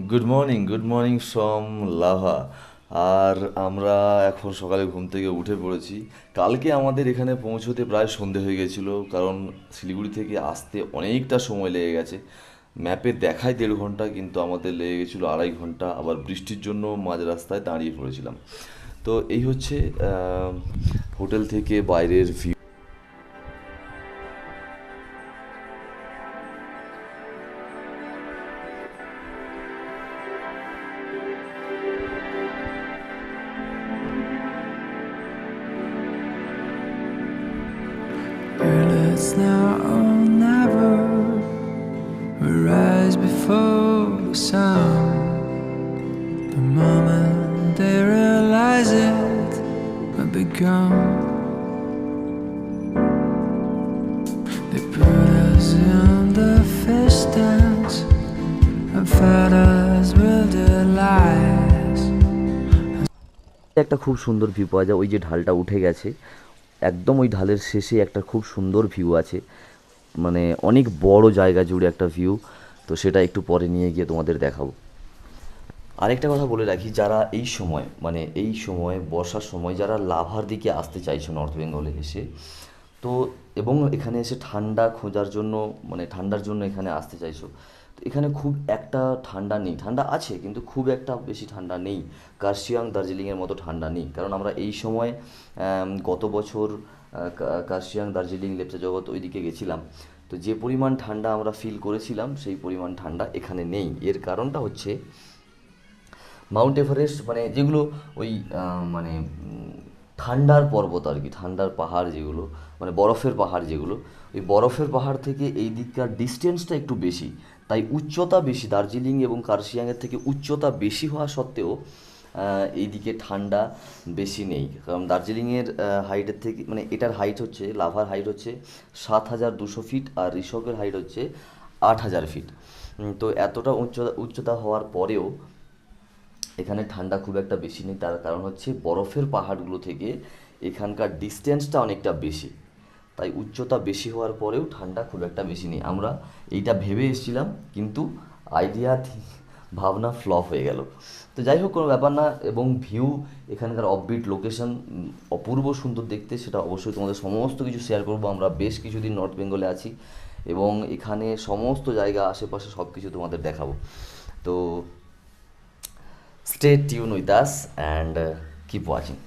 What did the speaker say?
Good morning from Lava. আর আমরা এখন সকালে ঘুম থেকে উঠে পড়েছি। কালকে আমাদের এখানে পৌঁছতে প্রায় সন্ধে হয়ে গেছিলো, কারণ শিলিগুড়ি থেকে আসতে অনেকটা সময় লেগে গেছে। ম্যাপে দেখায় 1.5 ঘন্টা, কিন্তু আমাদের লেগে গেছিলো 2.5 ঘন্টা। আবার বৃষ্টির জন্য মাঝ রাস্তায় দাঁড়িয়ে পড়েছিলাম। তো এই হচ্ছে হোটেল থেকে বাইরের view. It's now or never. We rise before the sun. The moment they realize it, we've begun. They put us in the fish dance and fed us with their lies. একটা খুব সুন্দর view পাওয়া যায়। ওই যে ঢালটা উঠে গেছে, একদম ওই ঢালের শেষে একটা খুব সুন্দর ভিউ আছে, মানে অনেক বড় জায়গা জুড়ে একটা ভিউ। তো সেটা একটু পরে নিয়ে গিয়ে তোমাদের দেখাবো। আরেকটা কথা বলে রাখি, যারা এই সময় বর্ষার সময় যারা লাভার দিকে আসতে চাইছো নর্থ বেঙ্গলে এসে, তো এবং এখানে এসে ঠান্ডা খোঁজার জন্য, মানে ঠান্ডার জন্য এখানে আসতে চাইছো, তো এখানে খুব একটা ঠান্ডা নেই। ঠান্ডা আছে, কিন্তু খুব একটা বেশি ঠান্ডা নেই। কার্শিয়াং দার্জিলিংয়ের মতো ঠান্ডা নেই, কারণ আমরা এই সময় গত বছর কার্শিয়াং দার্জিলিং লেপচা জগৎ ওইদিকে গেছিলাম। তো যে পরিমাণ ঠান্ডা আমরা ফিল করেছিলাম, সেই পরিমাণ ঠান্ডা এখানে নেই। এর কারণটা হচ্ছে মাউন্ট এভারেস্ট, মানে যেগুলো ওই মানে ঠান্ডার পর্বত আর কি, ঠান্ডার পাহাড় যেগুলো, মানে বরফের পাহাড় যেগুলো, ওই বরফের পাহাড় থেকে এই দিককার ডিস্টেন্সটা একটু বেশি, তাই উচ্চতা বেশি। দার্জিলিং এবং কার্শিয়াংয়ের থেকে উচ্চতা বেশি হওয়া সত্ত্বেও এইদিকে ঠান্ডা বেশি নেই। কারণ দার্জিলিংয়ের হাইটের থেকে, মানে এটার হাইট হচ্ছে, লাভার হাইট হচ্ছে 7,200 ফিট, আর ঋষভের হাইট হচ্ছে 8,000 ফিট। তো এতটা উচ্চতা হওয়ার পরেও এখানে ঠান্ডা খুব একটা বেশি নেই। তার কারণ হচ্ছে বরফের পাহাড়গুলো থেকে এখানকার ডিস্টেন্সটা অনেকটা বেশি, তাই উচ্চতা বেশি হওয়ার পরেও ঠান্ডা খুব একটা বেশি নেই। আমরা এইটা ভেবে এসেছিলাম, কিন্তু আইডিয়া ভাবনা ফ্লপ হয়ে গেল। তো যাই হোক, কোনো ব্যাপার না। এবং ভিউ, এখানকার অফবিট লোকেশন অপূর্ব সুন্দর দেখতে, সেটা অবশ্যই তোমাদের সমস্ত কিছু শেয়ার করবো। আমরা বেশ কিছুদিন নর্থ বেঙ্গলে আছি এবং এখানে সমস্ত জায়গা, আশেপাশে সব কিছু তোমাদের দেখাবো। তো stay tuned with us and keep watching.